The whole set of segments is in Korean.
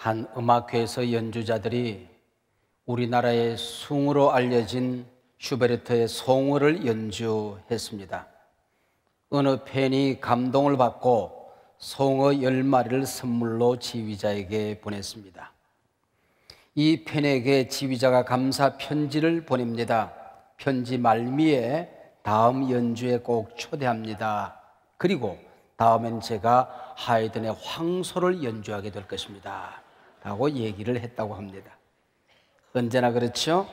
한 음악회에서 연주자들이 우리나라의 숭으로 알려진 슈베르트의 송어를 연주했습니다. 어느 팬이 감동을 받고 송어 10마리를 선물로 지휘자에게 보냈습니다. 이 팬에게 지휘자가 감사 편지를 보냅니다. 편지 말미에 다음 연주에 꼭 초대합니다. 그리고 다음엔 제가 하이든의 황소를 연주하게 될 것입니다 라고 얘기를 했다고 합니다. 언제나 그렇죠?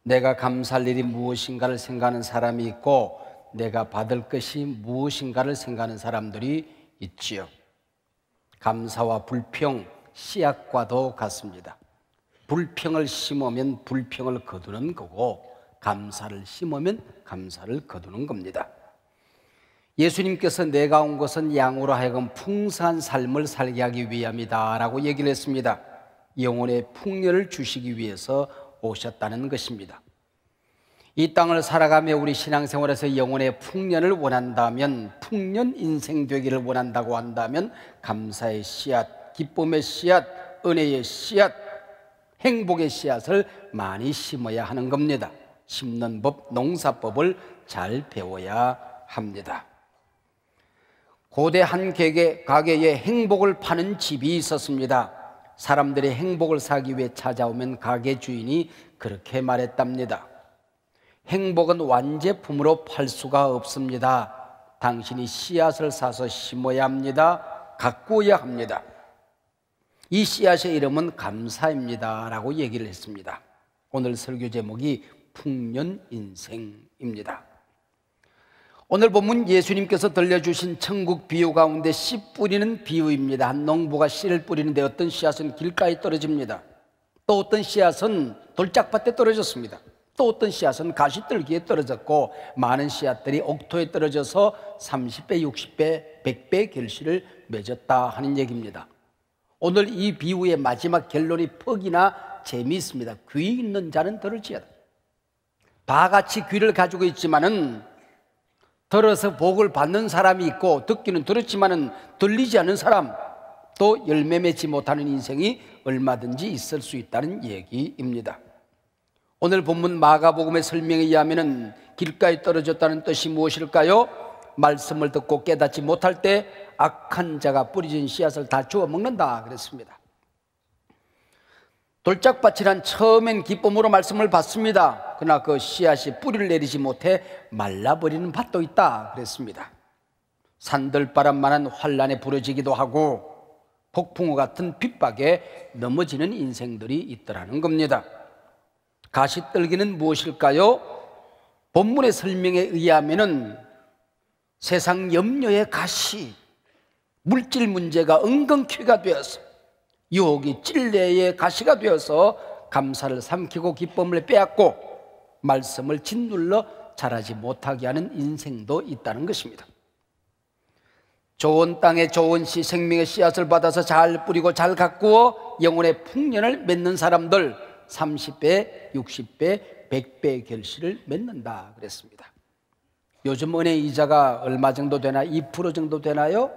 내가 감사할 일이 무엇인가를 생각하는 사람이 있고 내가 받을 것이 무엇인가를 생각하는 사람들이 있지요. 감사와 불평, 씨앗과도 같습니다. 불평을 심으면 불평을 거두는 거고 감사를 심으면 감사를 거두는 겁니다. 예수님께서 내가 온 것은 양으로 하여금 풍성한 삶을 살게 하기 위함이다 라고 얘기를 했습니다. 영혼의 풍년을 주시기 위해서 오셨다는 것입니다. 이 땅을 살아가며 우리 신앙생활에서 영혼의 풍년을 원한다면, 풍년 인생 되기를 원한다고 한다면 감사의 씨앗, 기쁨의 씨앗, 은혜의 씨앗, 행복의 씨앗을 많이 심어야 하는 겁니다. 심는 법, 농사법을 잘 배워야 합니다. 고대 한 가게에 행복을 파는 집이 있었습니다. 사람들이 행복을 사기 위해 찾아오면 가게 주인이 그렇게 말했답니다. 행복은 완제품으로 팔 수가 없습니다. 당신이 씨앗을 사서 심어야 합니다. 가꾸어야 합니다. 이 씨앗의 이름은 감사입니다 라고 얘기를 했습니다. 오늘 설교 제목이 풍년인생입니다. 오늘 본문 예수님께서 들려주신 천국 비유 가운데 씨 뿌리는 비유입니다. 한 농부가 씨를 뿌리는데 어떤 씨앗은 길가에 떨어집니다. 또 어떤 씨앗은 돌짝밭에 떨어졌습니다. 또 어떤 씨앗은 가시떨기에 떨어졌고 많은 씨앗들이 옥토에 떨어져서 30배, 60배, 100배 결실을 맺었다 하는 얘기입니다. 오늘 이 비유의 마지막 결론이 퍽이나 재미있습니다. 귀 있는 자는 들을지어다. 바같이 귀를 가지고 있지만은 들어서 복을 받는 사람이 있고 듣기는 들었지만은 들리지 않는 사람, 또 열매 맺지 못하는 인생이 얼마든지 있을 수 있다는 얘기입니다. 오늘 본문 마가복음의 설명에 의하면 길가에 떨어졌다는 뜻이 무엇일까요? 말씀을 듣고 깨닫지 못할 때 악한 자가 뿌려진 씨앗을 다 주워 먹는다 그랬습니다. 돌짝밭이란 처음엔 기쁨으로 말씀을 받습니다. 그러나 그 씨앗이 뿌리를 내리지 못해 말라버리는 밭도 있다 그랬습니다. 산들바람만한 환란에 부러지기도 하고 폭풍우 같은 핍박에 넘어지는 인생들이 있더라는 겁니다. 가시떨기는 무엇일까요? 본문의 설명에 의하면은 세상 염려의 가시, 물질 문제가 은근퀴가 되어서 유혹이 찔레의 가시가 되어서 감사를 삼키고 기쁨을 빼앗고 말씀을 짓눌러 자라지 못하게 하는 인생도 있다는 것입니다. 좋은 땅에 좋은 씨, 생명의 씨앗을 받아서 잘 뿌리고 잘 가꾸어 영혼의 풍년을 맺는 사람들 30배, 60배, 100배의 결실을 맺는다 그랬습니다. 요즘 은행 이자가 얼마 정도 되나? 2% 정도 되나요?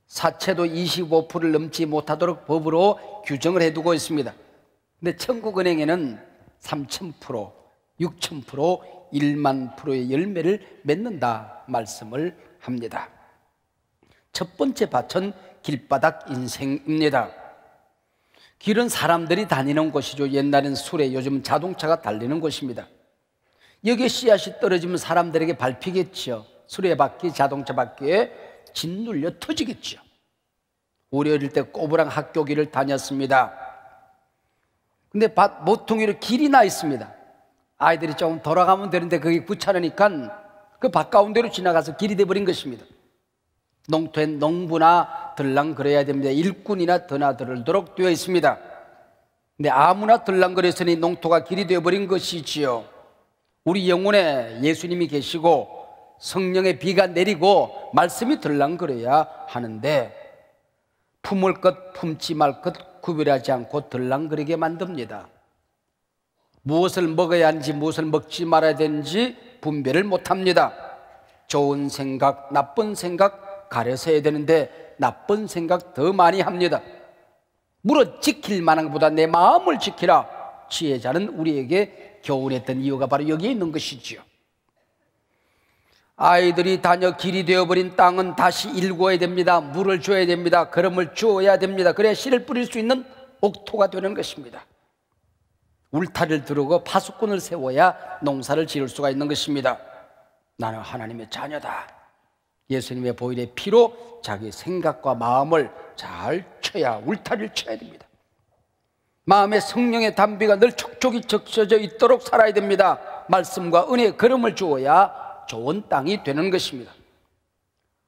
사채도 25%를 넘지 못하도록 법으로 규정을 해두고 있습니다. 근데 천국은행에는 3,000%, 6,000%, 1만 프로의 열매를 맺는다 말씀을 합니다. 첫 번째 밭은 길바닥 인생입니다. 길은 사람들이 다니는 곳이죠. 옛날엔 수레, 요즘 자동차가 달리는 곳입니다. 여기에 씨앗이 떨어지면 사람들에게 밟히겠죠. 수레바퀴, 자동차 바퀴에 짓눌려 터지겠죠. 우리 어릴 때 꼬부랑 학교길을 다녔습니다. 근데 모퉁이로 길이 나 있습니다. 아이들이 조금 돌아가면 되는데 그게 귀찮으니까 그 밭 가운데로 지나가서 길이 돼버린 것입니다. 농토엔 농부나 들랑거려야 됩니다. 일꾼이나 드나들도록 되어 있습니다. 근데 아무나 들랑거렸으니 농토가 길이 되어버린 것이지요. 우리 영혼에 예수님이 계시고 성령의 비가 내리고 말씀이 들랑거려야 하는데 품을 것 품지 말 것 구별하지 않고 들랑거리게 만듭니다. 무엇을 먹어야 하는지 무엇을 먹지 말아야 되는지 분별을 못합니다. 좋은 생각, 나쁜 생각 가려서 해야 되는데 나쁜 생각 더 많이 합니다. 물어 지킬 만한 것보다 내 마음을 지키라. 지혜자는 우리에게 교훈했던 이유가 바로 여기에 있는 것이지요. 아이들이 다녀 길이 되어버린 땅은 다시 일궈야 됩니다. 물을 줘야 됩니다. 거름을 주어야 됩니다. 그래야 씨를 뿌릴 수 있는 옥토가 되는 것입니다. 울타리를 두르고 파수꾼을 세워야 농사를 지을 수가 있는 것입니다. 나는 하나님의 자녀다. 예수님의 보혈의 피로 자기 생각과 마음을 잘 쳐야, 울타리를 쳐야 됩니다. 마음에 성령의 담비가 늘 촉촉이 적셔져 있도록 살아야 됩니다. 말씀과 은혜의 걸음을 주어야 좋은 땅이 되는 것입니다.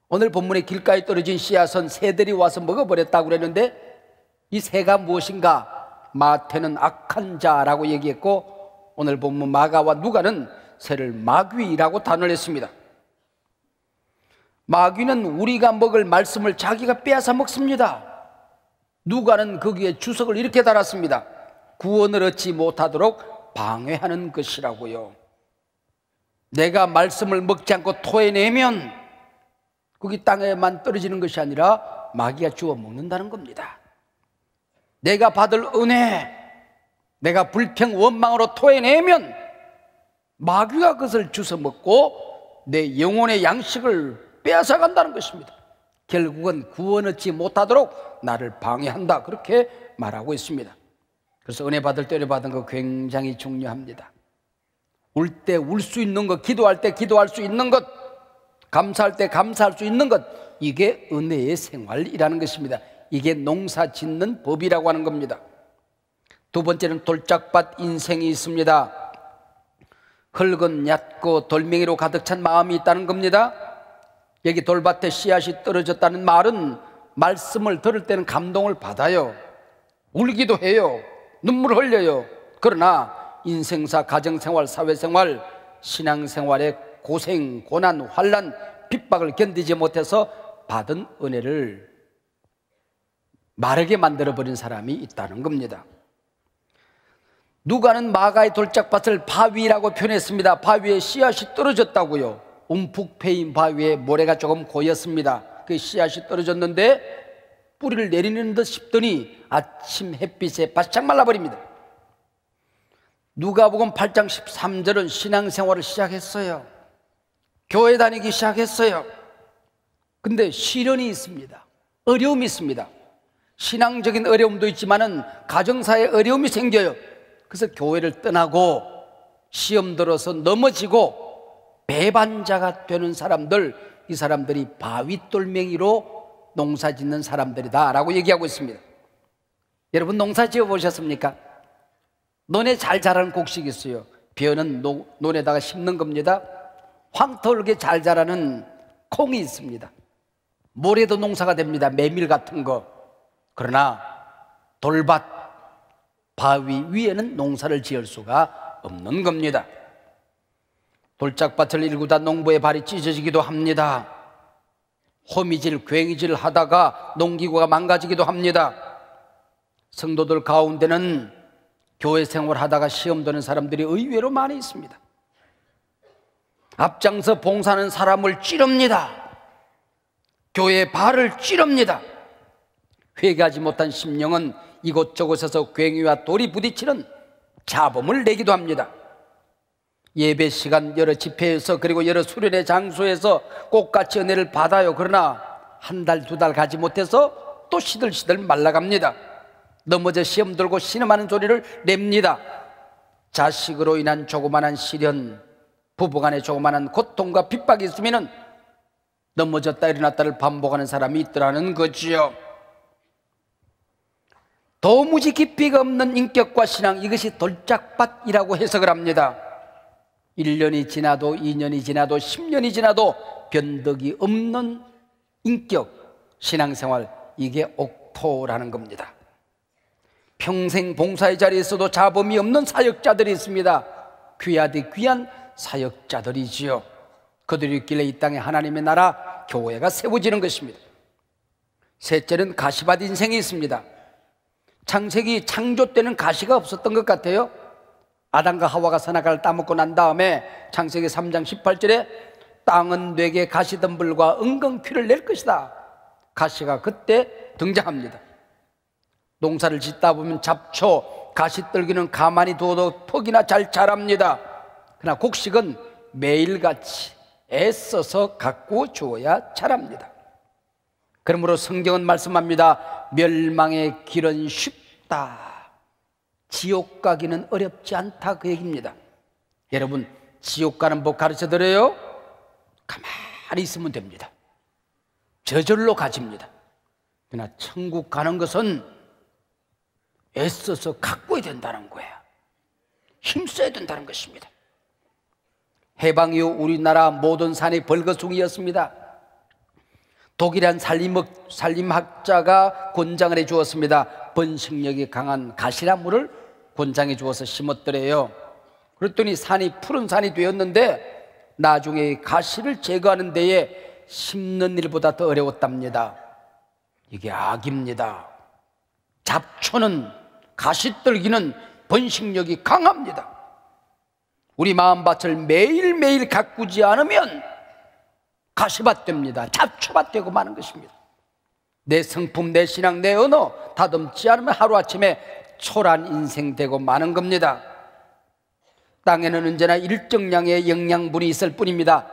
오늘 본문의 길가에 떨어진 씨앗은 새들이 와서 먹어버렸다고 그랬는데, 이 새가 무엇인가? 마태는 악한 자라고 얘기했고, 오늘 본문 마가와 누가는 새를 마귀라고 단언을 했습니다. 마귀는 우리가 먹을 말씀을 자기가 빼앗아 먹습니다. 누가는 거기에 주석을 이렇게 달았습니다. 구원을 얻지 못하도록 방해하는 것이라고요. 내가 말씀을 먹지 않고 토해내면 거기 땅에만 떨어지는 것이 아니라 마귀가 주워 먹는다는 겁니다. 내가 받을 은혜, 내가 불평 원망으로 토해내면 마귀가 그것을 주워 먹고 내 영혼의 양식을 빼앗아 간다는 것입니다. 결국은 구원 얻지 못하도록 나를 방해한다, 그렇게 말하고 있습니다. 그래서 은혜 받을 때 은혜 받은 거 굉장히 중요합니다. 울 때 울 수 있는 것, 기도할 때 기도할 수 있는 것, 감사할 때 감사할 수 있는 것, 이게 은혜의 생활이라는 것입니다. 이게 농사 짓는 법이라고 하는 겁니다. 두 번째는 돌짝밭 인생이 있습니다. 흙은 얕고 돌멩이로 가득 찬 마음이 있다는 겁니다. 여기 돌밭에 씨앗이 떨어졌다는 말은 말씀을 들을 때는 감동을 받아요. 울기도 해요. 눈물을 흘려요. 그러나 인생사, 가정생활, 사회생활, 신앙생활의 고생, 고난, 환난, 핍박을 견디지 못해서 받은 은혜를 마르게 만들어버린 사람이 있다는 겁니다. 누가는 마가의 돌짝밭을 바위라고 표현했습니다. 바위에 씨앗이 떨어졌다고요. 움푹 패인 바위에 모래가 조금 고였습니다. 그 씨앗이 떨어졌는데 뿌리를 내리는 듯 싶더니 아침 햇빛에 바짝 말라버립니다. 누가복음 8장 13절은 신앙생활을 시작했어요. 교회 다니기 시작했어요. 근데 시련이 있습니다. 어려움이 있습니다. 신앙적인 어려움도 있지만은 가정사에 어려움이 생겨요. 그래서 교회를 떠나고 시험 들어서 넘어지고 배반자가 되는 사람들, 이 사람들이 바위돌멩이로 농사 짓는 사람들이다 라고 얘기하고 있습니다. 여러분 농사 지어 보셨습니까? 논에 잘 자라는 곡식이 있어요. 벼는 논에다가 심는 겁니다. 황토르게 잘 자라는 콩이 있습니다. 모래도 농사가 됩니다. 메밀 같은 거. 그러나 돌밭, 바위 위에는 농사를 지을 수가 없는 겁니다. 돌짝밭을 일구다 농부의 발이 찢어지기도 합니다. 호미질, 괭이질 하다가 농기구가 망가지기도 합니다. 성도들 가운데는 교회 생활하다가 시험 드는 사람들이 의외로 많이 있습니다. 앞장서 봉사하는 사람을 찌릅니다. 교회의 발을 찌릅니다. 회개하지 못한 심령은 이곳저곳에서 괭이와 돌이 부딪히는 잡음을 내기도 합니다. 예배 시간 여러 집회에서 그리고 여러 수련의 장소에서 꽃같이 은혜를 받아요. 그러나 한 달, 두 달 가지 못해서 또 시들시들 말라갑니다. 넘어져 시험 들고 신음하는 소리를 냅니다. 자식으로 인한 조그마한 시련, 부부간의 조그마한 고통과 핍박이 있으면 넘어졌다 일어났다를 반복하는 사람이 있더라는 거지요. 도무지 깊이가 없는 인격과 신앙, 이것이 돌짝밭이라고 해석을 합니다. 1년이 지나도 2년이 지나도 10년이 지나도 변덕이 없는 인격, 신앙생활, 이게 옥토라는 겁니다. 평생 봉사의 자리에 있어도 잡음이 없는 사역자들이 있습니다. 귀하디 귀한 사역자들이지요. 그들이 있길래 이 땅에 하나님의 나라, 교회가 세워지는 것입니다. 셋째는 가시밭 인생이 있습니다. 창세기 창조 때는 가시가 없었던 것 같아요. 아담과 하와가 선악과를 따먹고 난 다음에 창세기 3장 18절에 땅은 내게 가시덤불과 은근퀴를 낼 것이다. 가시가 그때 등장합니다. 농사를 짓다 보면 잡초, 가시떨기는 가만히 둬도 퍽이나 잘 자랍니다. 그러나 곡식은 매일같이 애써서 가꾸어 주어야 자랍니다. 그러므로 성경은 말씀합니다. 멸망의 길은 쉽다, 지옥 가기는 어렵지 않다, 그 얘기입니다. 여러분, 지옥 가는 법 가르쳐드려요? 가만히 있으면 됩니다. 저절로 가집니다. 그러나 천국 가는 것은 애써서 가꿔야 된다는 거야. 힘써야 된다는 것입니다. 해방 이후 우리나라 모든 산이 벌거숭이였습니다. 독일한 산림학자가 권장을 해 주었습니다. 번식력이 강한 가시나무를 권장해 주어서 심었더래요. 그랬더니 산이 푸른 산이 되었는데 나중에 가시를 제거하는 데에 심는 일보다 더 어려웠답니다. 이게 악입니다. 잡초는, 가시떨기는 번식력이 강합니다. 우리 마음밭을 매일매일 가꾸지 않으면 가시밭 됩니다. 잡초밭 되고 마는 것입니다. 내 성품, 내 신앙, 내 언어 다듬지 않으면 하루아침에 초라한 인생 되고 마는 겁니다. 땅에는 언제나 일정량의 영양분이 있을 뿐입니다.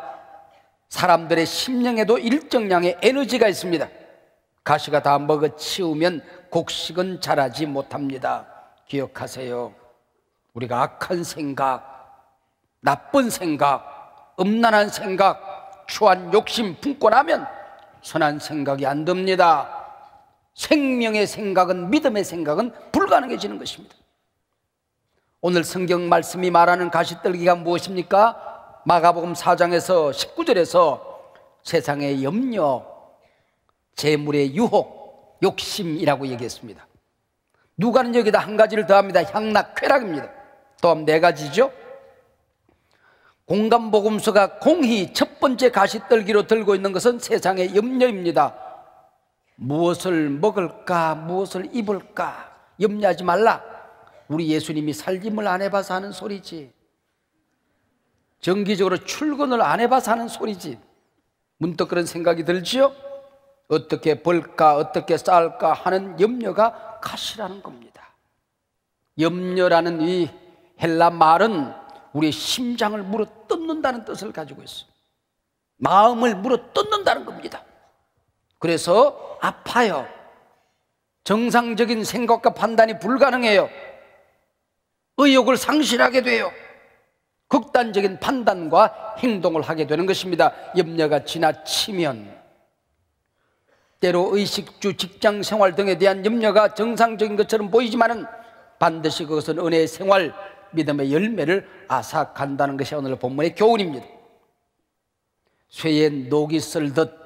사람들의 심령에도 일정량의 에너지가 있습니다. 가시가 다 먹어치우면 곡식은 자라지 못합니다. 기억하세요. 우리가 악한 생각, 나쁜 생각, 음란한 생각, 추한 욕심 품고 나면 선한 생각이 안 듭니다. 생명의 생각은, 믿음의 생각은 불가능해지는 것입니다. 오늘 성경 말씀이 말하는 가시떨기가 무엇입니까? 마가복음 4장에서 19절에서 세상의 염려, 재물의 유혹, 욕심이라고 얘기했습니다. 누가는 여기다 한 가지를 더합니다. 향락, 쾌락입니다. 또한 네 가지죠. 공감복음서가 공히 첫 번째 가시떨기로 들고 있는 것은 세상의 염려입니다. 무엇을 먹을까, 무엇을 입을까 염려하지 말라. 우리 예수님이 살림을 안 해봐서 하는 소리지, 정기적으로 출근을 안 해봐서 하는 소리지. 문득 그런 생각이 들지요? 어떻게 벌까, 어떻게 쌓을까 하는 염려가 가시라는 겁니다. 염려라는 이 헬라 말은 우리의 심장을 물어 뜯는다는 뜻을 가지고 있어요. 마음을 물어 뜯는다는 겁니다. 그래서 아파요. 정상적인 생각과 판단이 불가능해요. 의욕을 상실하게 돼요. 극단적인 판단과 행동을 하게 되는 것입니다. 염려가 지나치면. 때로 의식주, 직장생활 등에 대한 염려가 정상적인 것처럼 보이지만은 반드시 그것은 은혜의 생활, 믿음의 열매를 앗아간다는 것이 오늘 본문의 교훈입니다. 쇠에 녹이 쓸듯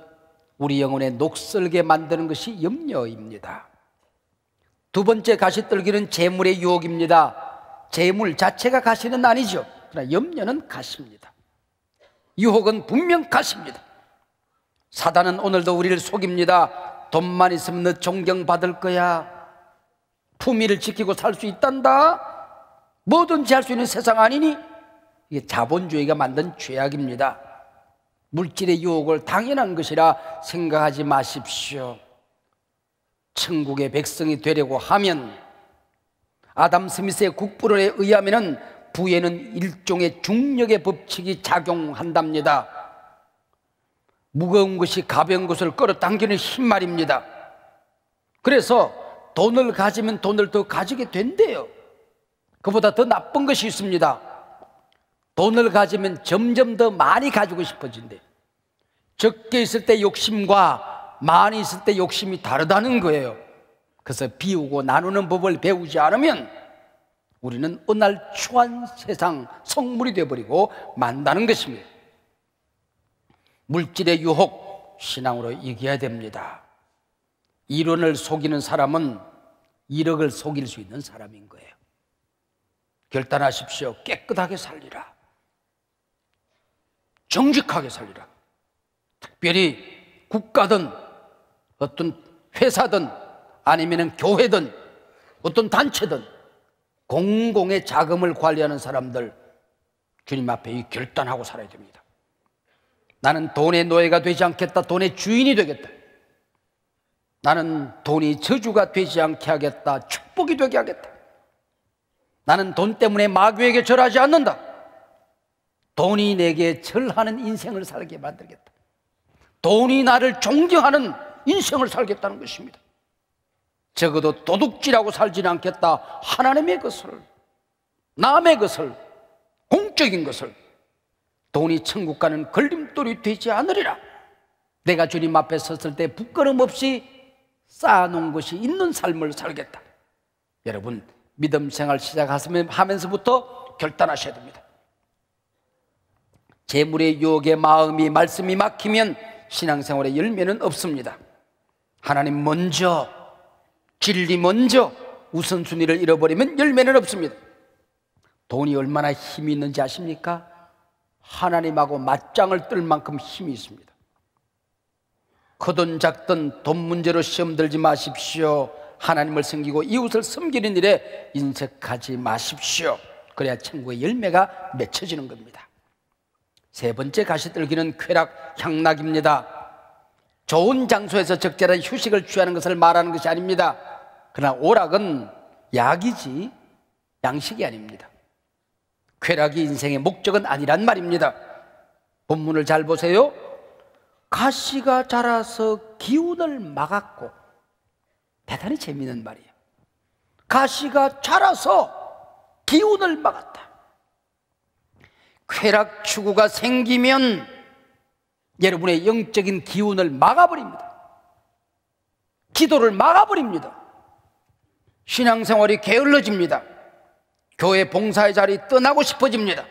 우리 영혼에 녹슬게 만드는 것이 염려입니다. 두 번째 가시떨기는 재물의 유혹입니다. 재물 자체가 가시는 아니죠. 그러나 염려는 가시입니다. 유혹은 분명 가시입니다. 사단은 오늘도 우리를 속입니다. 돈만 있으면 너 존경받을 거야. 품위를 지키고 살 수 있단다. 뭐든지 할 수 있는 세상 아니니? 이게 자본주의가 만든 죄악입니다. 물질의 유혹을 당연한 것이라 생각하지 마십시오. 천국의 백성이 되려고 하면 아담 스미스의 국부론에 의하면 부에는 일종의 중력의 법칙이 작용한답니다. 무거운 것이 가벼운 것을 끌어당기는 힘 말입니다. 그래서 돈을 가지면 돈을 더 가지게 된대요. 그보다 더 나쁜 것이 있습니다. 돈을 가지면 점점 더 많이 가지고 싶어진대요. 적게 있을 때 욕심과 많이 있을 때 욕심이 다르다는 거예요. 그래서 비우고 나누는 법을 배우지 않으면 우리는 은알추한 세상 성물이 되어버리고 만다는 것입니다. 물질의 유혹, 신앙으로 이겨야 됩니다. 이론을 속이는 사람은 1억을 속일 수 있는 사람인 거예요. 결단하십시오. 깨끗하게 살리라. 정직하게 살리라. 특별히 국가든 어떤 회사든 아니면 교회든 어떤 단체든 공공의 자금을 관리하는 사람들, 주님 앞에 결단하고 살아야 됩니다. 나는 돈의 노예가 되지 않겠다. 돈의 주인이 되겠다. 나는 돈이 저주가 되지 않게 하겠다. 축복이 되게 하겠다. 나는 돈 때문에 마귀에게 절하지 않는다. 돈이 내게 절하는 인생을 살게 만들겠다. 돈이 나를 존경하는 인생을 살겠다는 것입니다. 적어도 도둑질하고 살지는 않겠다. 하나님의 것을, 남의 것을, 공적인 것을, 돈이 천국 가는 걸림돌이 되지 않으리라. 내가 주님 앞에 섰을 때 부끄럼 없이 쌓아놓은 것이 있는 삶을 살겠다. 여러분, 믿음 생활 시작하면서부터 결단하셔야 됩니다. 재물의 유혹에 마음이, 말씀이 막히면 신앙생활의 열매는 없습니다. 하나님 먼저, 진리 먼저, 우선순위를 잃어버리면 열매는 없습니다. 돈이 얼마나 힘이 있는지 아십니까? 하나님하고 맞짱을 뜰 만큼 힘이 있습니다. 크든 작든 돈 문제로 시험 들지 마십시오. 하나님을 섬기고 이웃을 섬기는 일에 인색하지 마십시오. 그래야 천국의 열매가 맺혀지는 겁니다. 세 번째 가시떨기는 쾌락, 향락입니다. 좋은 장소에서 적절한 휴식을 취하는 것을 말하는 것이 아닙니다. 그러나 오락은 약이지 양식이 아닙니다. 쾌락이 인생의 목적은 아니란 말입니다. 본문을 잘 보세요. 가시가 자라서 기운을 막았고, 대단히 재미있는 말이에요. 가시가 자라서 기운을 막았다. 쾌락 추구가 생기면 여러분의 영적인 기운을 막아버립니다. 기도를 막아버립니다. 신앙생활이 게을러집니다. 교회 봉사의 자리 떠나고 싶어집니다.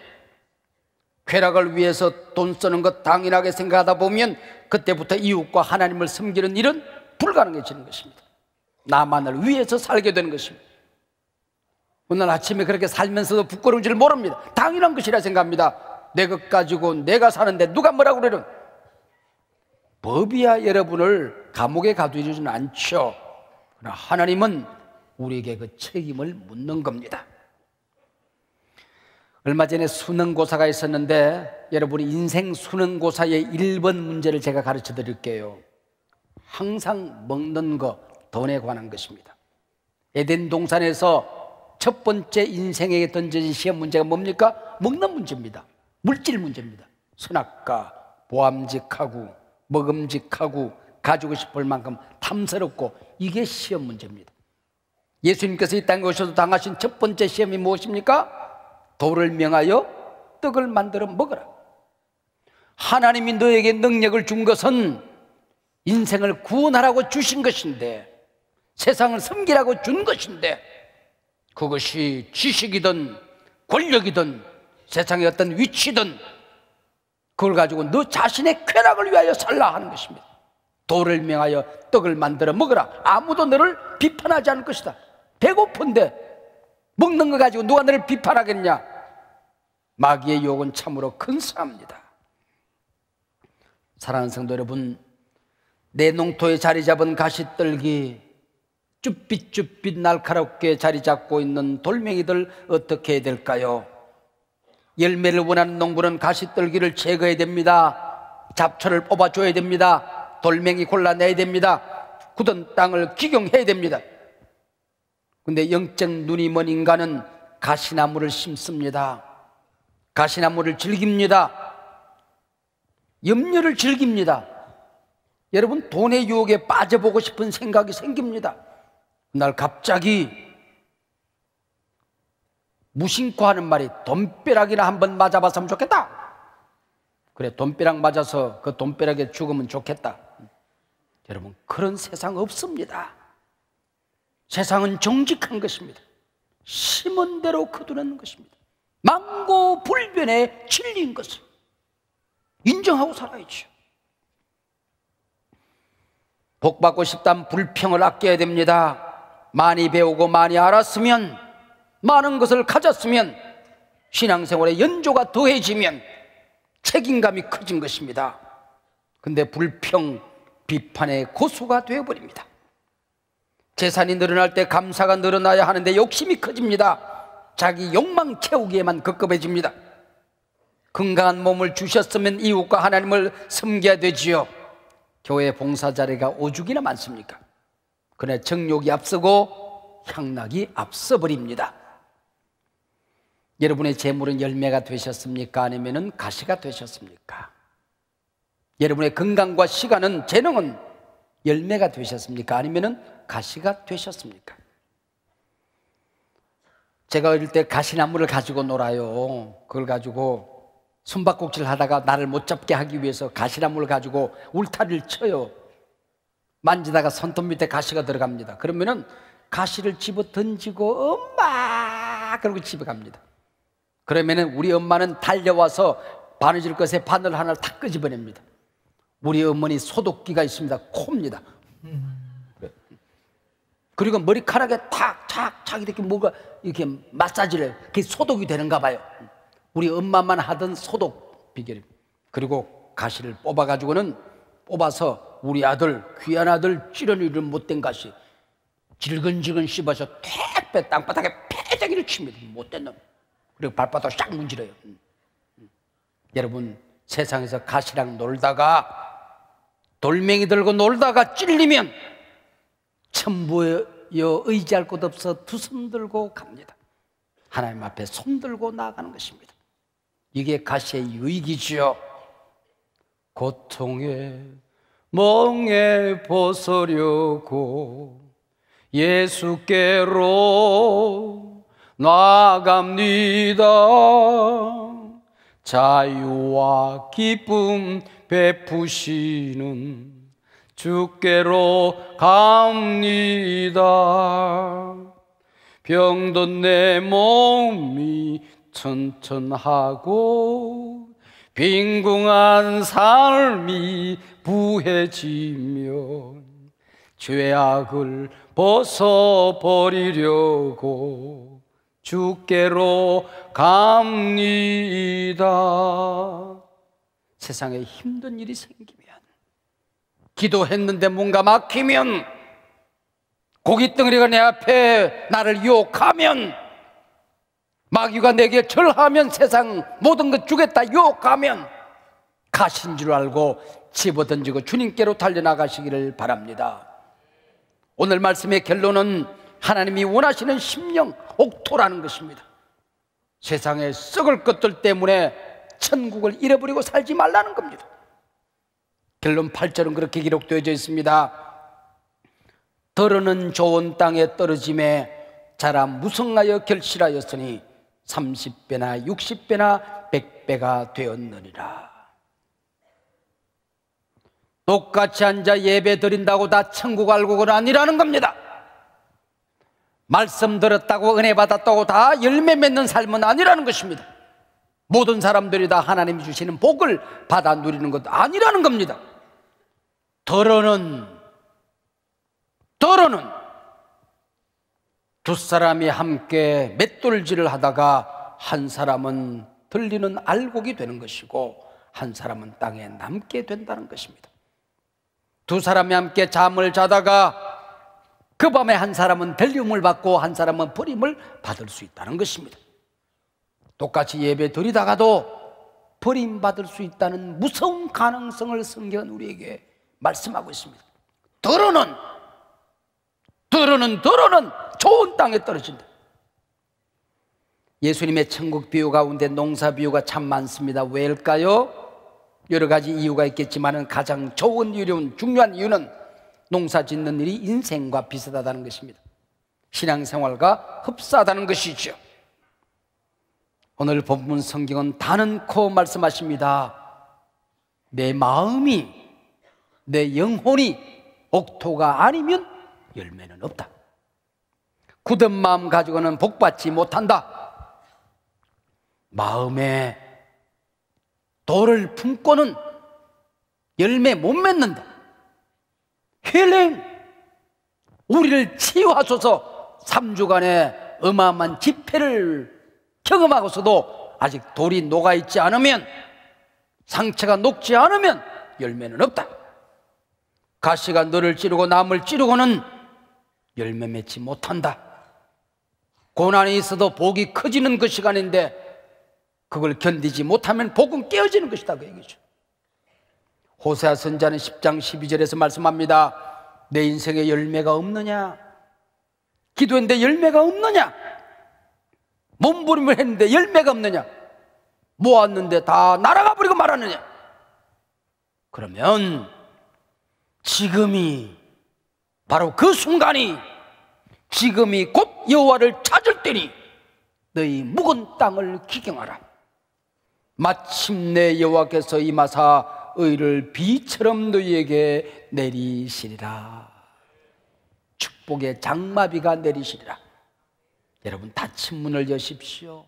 쾌락을 위해서 돈 쓰는 것 당연하게 생각하다 보면 그때부터 이웃과 하나님을 섬기는 일은 불가능해지는 것입니다. 나만을 위해서 살게 되는 것입니다. 오늘 아침에 그렇게 살면서도 부끄러운 줄 모릅니다. 당연한 것이라 생각합니다. 내 것 가지고 내가 사는데 누가 뭐라고 그러는, 법이야 여러분을 감옥에 가두지는 않죠. 그러나 하나님은 우리에게 그 책임을 묻는 겁니다. 얼마 전에 수능고사가 있었는데 여러분이 인생 수능고사의 1번 문제를 제가 가르쳐 드릴게요. 항상 먹는 거, 돈에 관한 것입니다. 에덴 동산에서 첫 번째 인생에게 던져진 시험 문제가 뭡니까? 먹는 문제입니다. 물질 문제입니다. 선악과, 보암직하고 먹음직하고 가지고 싶을 만큼 탐스럽고, 이게 시험 문제입니다. 예수님께서 이 땅에 오셔서 당하신 첫 번째 시험이 무엇입니까? 돌을 명하여 떡을 만들어 먹어라. 하나님이 너에게 능력을 준 것은 인생을 구원하라고 주신 것인데, 세상을 섬기라고 준 것인데, 그것이 지식이든 권력이든 세상의 어떤 위치든 그걸 가지고 너 자신의 쾌락을 위하여 살라 하는 것입니다. 돌을 명하여 떡을 만들어 먹어라. 아무도 너를 비판하지 않을 것이다. 배고픈데 먹는 거 가지고 누가 너를 비판하겠냐? 마귀의 유혹은 참으로 근사합니다. 사랑하는 성도 여러분, 내 농토에 자리 잡은 가시떨기, 쭈삣쭈삣 날카롭게 자리 잡고 있는 돌멩이들 어떻게 해야 될까요? 열매를 원하는 농부는 가시떨기를 제거해야 됩니다. 잡초를 뽑아줘야 됩니다. 돌멩이 골라내야 됩니다. 굳은 땅을 기경해야 됩니다. 근데 영적 눈이 먼 인간은 가시나무를 심습니다. 가시나무를 즐깁니다. 염려를 즐깁니다. 여러분, 돈의 유혹에 빠져보고 싶은 생각이 생깁니다. 날 갑자기 무심코 하는 말이, 돈벼락이나 한번 맞아봤으면 좋겠다. 그래, 돈벼락 맞아서 그 돈벼락에 죽으면 좋겠다. 여러분, 그런 세상 없습니다. 세상은 정직한 것입니다. 심은 대로 거두는 것입니다. 망고불변의 진리인 것을 인정하고 살아야죠. 복받고 싶다면 불평을 아껴야 됩니다. 많이 배우고 많이 알았으면, 많은 것을 가졌으면, 신앙생활에 연조가 더해지면 책임감이 커진 것입니다. 근데 불평, 비판의 고수가 되어버립니다. 재산이 늘어날 때 감사가 늘어나야 하는데 욕심이 커집니다. 자기 욕망 채우기에만 급급해집니다. 건강한 몸을 주셨으면 이웃과 하나님을 섬겨야 되지요. 교회 봉사 자리가 오죽이나 많습니까? 그러나 정욕이 앞서고 향락이 앞서버립니다. 여러분의 재물은 열매가 되셨습니까? 아니면 가시가 되셨습니까? 여러분의 건강과 시간은, 재능은 열매가 되셨습니까? 아니면 가시가 되셨습니까? 제가 어릴 때 가시나무를 가지고 놀아요. 그걸 가지고 숨바꼭질 하다가 나를 못 잡게 하기 위해서 가시나무를 가지고 울타리를 쳐요. 만지다가 손톱 밑에 가시가 들어갑니다. 그러면은 가시를 집어 던지고 엄마 그러고 집에 갑니다. 그러면은 우리 엄마는 달려와서 바느질 것에 바늘 하나를 탁 끄집어냅니다. 우리 어머니 소독기가 있습니다. 코입니다. 그리고 머리카락에 탁 이렇게 뭐가 이렇게 마사지를 해요. 그게 소독이 되는가 봐요. 우리 엄마만 하던 소독 비결입니다. 그리고 가시를 뽑아서 우리 아들, 귀한 아들, 찌르니를 못된 가시 질근질근 씹어서 택배 땅바닥에 패대기를 칩니다. 못된 놈. 그리고 발바닥 싹 문지러요. 여러분, 세상에서 가시랑 놀다가 돌멩이 들고 놀다가 찔리면 천부여 의지할 곳 없어 두 손 들고 갑니다. 하나님 앞에 손 들고 나아가는 것입니다. 이게 가시의 유익이지요. 고통에 멍에 벗으려고 예수께로 나아갑니다. 자유와 기쁨 베푸시는 주께로 갑니다. 병든 내 몸이 천천하고 빈궁한 삶이 부해지면 죄악을 벗어버리려고 주께로 갑니다. 세상에 힘든 일이 생기면, 기도했는데 뭔가 막히면, 고깃덩어리가 내 앞에 나를 유혹하면, 마귀가 내게 절하면, 세상 모든 것 주겠다 유혹하면 가신 줄 알고 집어던지고 주님께로 달려나가시기를 바랍니다. 오늘 말씀의 결론은 하나님이 원하시는 심령 옥토라는 것입니다. 세상에 썩을 것들 때문에 천국을 잃어버리고 살지 말라는 겁니다. 결론 8절은 그렇게 기록되어져 있습니다. 더러는 좋은 땅에 떨어짐에 자라 무성하여 결실하였으니 30배나 60배나 100배가 되었느니라. 똑같이 앉아 예배 드린다고 다 천국 알고 그건 아니라는 겁니다. 말씀 들었다고 은혜 받았다고 다 열매 맺는 삶은 아니라는 것입니다. 모든 사람들이 다 하나님이 주시는 복을 받아 누리는 것도 아니라는 겁니다. 더러는 두 사람이 함께 맷돌질을 하다가 한 사람은 들리는 알곡이 되는 것이고 한 사람은 땅에 남게 된다는 것입니다. 두 사람이 함께 잠을 자다가 그 밤에 한 사람은 들림을 받고 한 사람은 버림을 받을 수 있다는 것입니다. 똑같이 예배 드리다가도 버림받을 수 있다는 무서운 가능성을 성경은 우리에게 말씀하고 있습니다. 더러는 좋은 땅에 떨어진다. 예수님의 천국 비유 가운데 농사 비유가 참 많습니다. 왜일까요? 여러 가지 이유가 있겠지만 가장 좋은 이유는, 중요한 이유는 농사 짓는 일이 인생과 비슷하다는 것입니다. 신앙생활과 흡사하다는 것이죠. 오늘 본문 성경은 단언코 말씀하십니다. 내 마음이, 내 영혼이 옥토가 아니면 열매는 없다. 굳은 마음 가지고는 복받지 못한다. 마음에 돌을 품고는 열매 못 맺는다. 힐링, 우리를 치유하소서. 3주간의 어마어마한 집회를 경험하고서도 아직 돌이 녹아있지 않으면, 상처가 녹지 않으면 열매는 없다. 가시가 너를 찌르고 남을 찌르고는 열매 맺지 못한다. 고난이 있어도 복이 커지는 그 시간인데 그걸 견디지 못하면 복은 깨어지는 것이다, 그 얘기죠. 호세아 선지자는 10장 12절에서 말씀합니다. 내 인생에 열매가 없느냐? 기도했는데 열매가 없느냐? 몸부림을 했는데 열매가 없느냐? 모았는데 다 날아가 버리고 말았느냐? 그러면 지금이 바로 그 순간이, 지금이 곧 여호와를 찾을 때니 너희 묵은 땅을 기경하라. 마침내 여호와께서 임하사 의를 비처럼 너희에게 내리시리라. 축복의 장마비가 내리시리라. 여러분, 닫힌 문을 여십시오.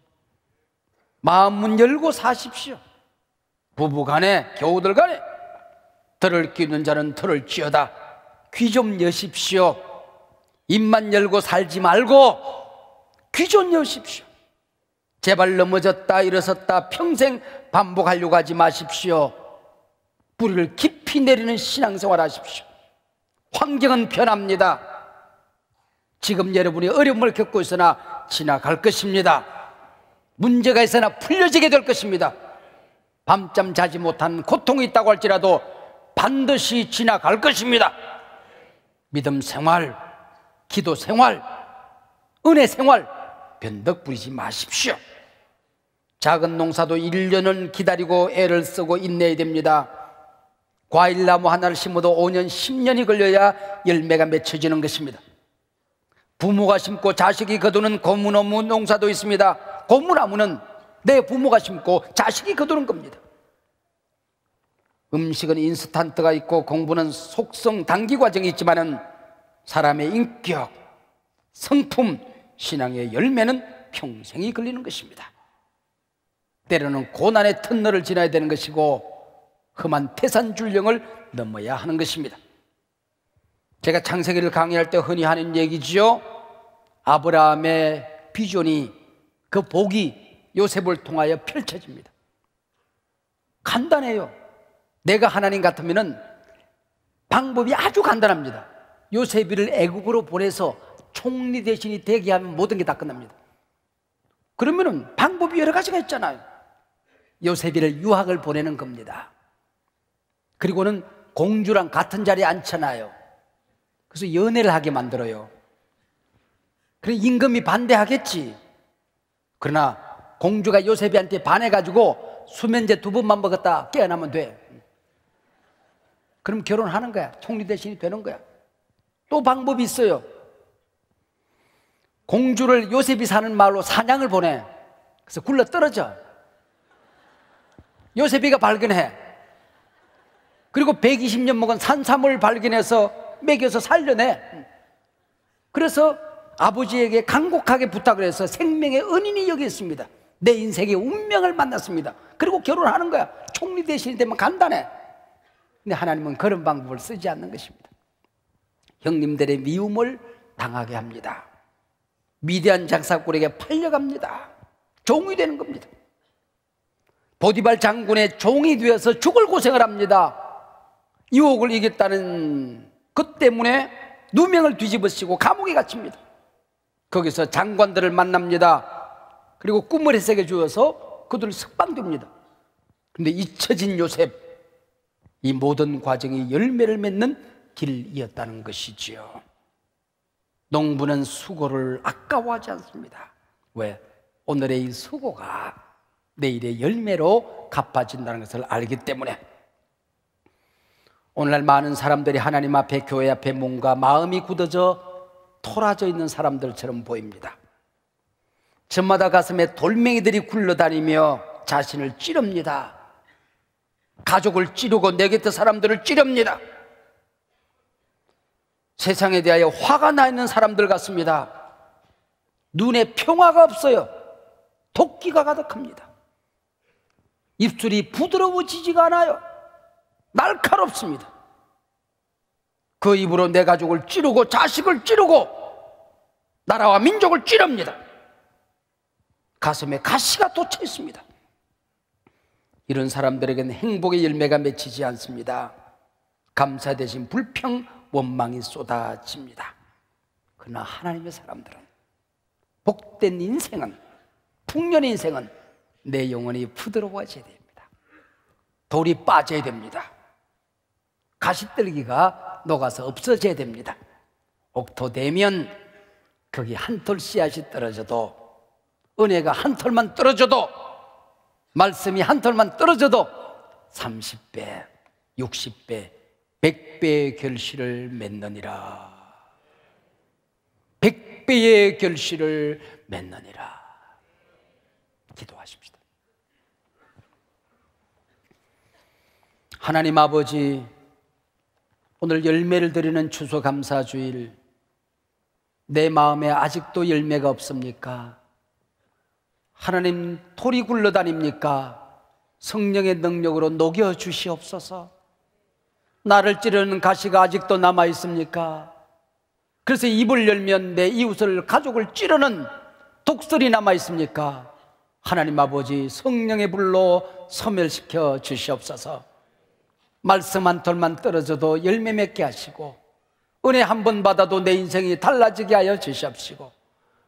마음 문 열고 사십시오. 부부간에, 교우들 간에 들을 귀 있는 자는 들을지어다. 귀 좀 여십시오. 입만 열고 살지 말고 귀 좀 여십시오. 제발 넘어졌다 일어섰다 평생 반복하려고 하지 마십시오. 뿌리를 깊이 내리는 신앙생활 하십시오. 환경은 변합니다. 지금 여러분이 어려움을 겪고 있으나 지나갈 것입니다. 문제가 있으나 풀려지게 될 것입니다. 밤잠 자지 못한 고통이 있다고 할지라도 반드시 지나갈 것입니다. 믿음 생활, 기도 생활, 은혜 생활 변덕 부리지 마십시오. 작은 농사도 1년은 기다리고 애를 쓰고 인내해야 됩니다. 과일나무 하나를 심어도 5년, 10년이 걸려야 열매가 맺혀지는 것입니다. 부모가 심고 자식이 거두는 고무나무 농사도 있습니다. 고무나무는 내 부모가 심고 자식이 거두는 겁니다. 음식은 인스턴트가 있고 공부는 속성 단기 과정이 있지만은 사람의 인격, 성품, 신앙의 열매는 평생이 걸리는 것입니다. 때로는 고난의 터널을 지나야 되는 것이고 험한 태산줄령을 넘어야 하는 것입니다. 제가 창세기를 강의할 때 흔히 하는 얘기지요. 아브라함의 비전이, 그 복이 요셉을 통하여 펼쳐집니다. 간단해요. 내가 하나님 같으면 방법이 아주 간단합니다. 요셉이를 애국으로 보내서 총리 대신이 되게 하면 모든 게 다 끝납니다. 그러면은 방법이 여러 가지가 있잖아요. 요셉이를 유학을 보내는 겁니다. 그리고는 공주랑 같은 자리에 앉혀놔요. 그래서 연애를 하게 만들어요. 그래 임금이 반대하겠지. 그러나 공주가 요셉이한테 반해가지고 수면제 2번만 먹었다 깨어나면 돼. 그럼 결혼하는 거야. 총리 대신이 되는 거야. 또 방법이 있어요. 공주를 요셉이 사는 마을로 사냥을 보내. 그래서 굴러 떨어져. 요셉이가 발견해. 그리고 120년 먹은 산삼을 발견해서 먹여서 살려내. 그래서 아버지에게 간곡하게 부탁을 해서 생명의 은인이 여기 있습니다. 내 인생의 운명을 만났습니다. 그리고 결혼하는 거야. 총리 대신이 되면 간단해. 근데 하나님은 그런 방법을 쓰지 않는 것입니다. 형님들의 미움을 당하게 합니다. 미디안 장사꾼에게 팔려갑니다. 종이 되는 겁니다. 보디발 장군의 종이 되어서 죽을 고생을 합니다. 유혹을 이겼다는 것 때문에 누명을 뒤집어쓰고 감옥에 갇힙니다. 거기서 장관들을 만납니다. 그리고 꿈을 해석해 주어서 그들을 석방됩니다. 그런데 잊혀진 요셉, 이 모든 과정이 열매를 맺는 길이었다는 것이지요. 농부는 수고를 아까워하지 않습니다. 왜? 오늘의 이 수고가 내일의 열매로 갚아진다는 것을 알기 때문에. 오늘날 많은 사람들이 하나님 앞에, 교회 앞에 뭔가 마음이 굳어져 토라져 있는 사람들처럼 보입니다. 저마다 가슴에 돌멩이들이 굴러다니며 자신을 찌릅니다. 가족을 찌르고 내 곁에 사람들을 찌릅니다. 세상에 대하여 화가 나 있는 사람들 같습니다. 눈에 평화가 없어요. 도끼가 가득합니다. 입술이 부드러워지지가 않아요. 날카롭습니다. 그 입으로 내 가족을 찌르고 자식을 찌르고 나라와 민족을 찌릅니다. 가슴에 가시가 돋쳐 있습니다. 이런 사람들에게는 행복의 열매가 맺히지 않습니다. 감사 대신 불평, 원망이 쏟아집니다. 그러나 하나님의 사람들은, 복된 인생은, 풍년 인생은 내 영혼이 부드러워져야 됩니다. 돌이 빠져야 됩니다. 가시떨기가 녹아서 없어져야 됩니다. 옥토 되면 거기 한 톨 씨앗이 떨어져도, 은혜가 한 톨만 떨어져도, 말씀이 한 톨만 떨어져도 30배, 60배, 100배의 결실을 맺느니라. 100배의 결실을 맺느니라. 기도하십시다. 하나님 아버지, 오늘 열매를 드리는 추수감사주일, 내 마음에 아직도 열매가 없습니까? 하나님, 돌이 굴러다닙니까? 성령의 능력으로 녹여 주시옵소서. 나를 찌르는 가시가 아직도 남아 있습니까? 그래서 입을 열면 내 이웃을, 가족을 찌르는 독설이 남아 있습니까? 하나님 아버지, 성령의 불로 소멸시켜 주시옵소서. 말씀 한 톨만 떨어져도 열매 맺게 하시고, 은혜 한 번 받아도 내 인생이 달라지게 하여 주시옵시고,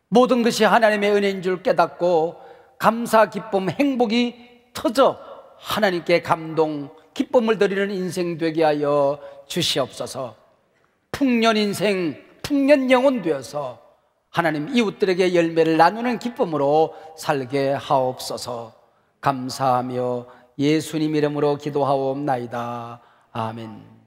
모든 것이 하나님의 은혜인 줄 깨닫고 감사, 기쁨, 행복이 터져 하나님께 감동, 기쁨을 드리는 인생 되게 하여 주시옵소서. 풍년 인생, 풍년 영혼 되어서 하나님 이웃들에게 열매를 나누는 기쁨으로 살게 하옵소서. 감사하며 예수님 이름으로 기도하옵나이다. 아멘.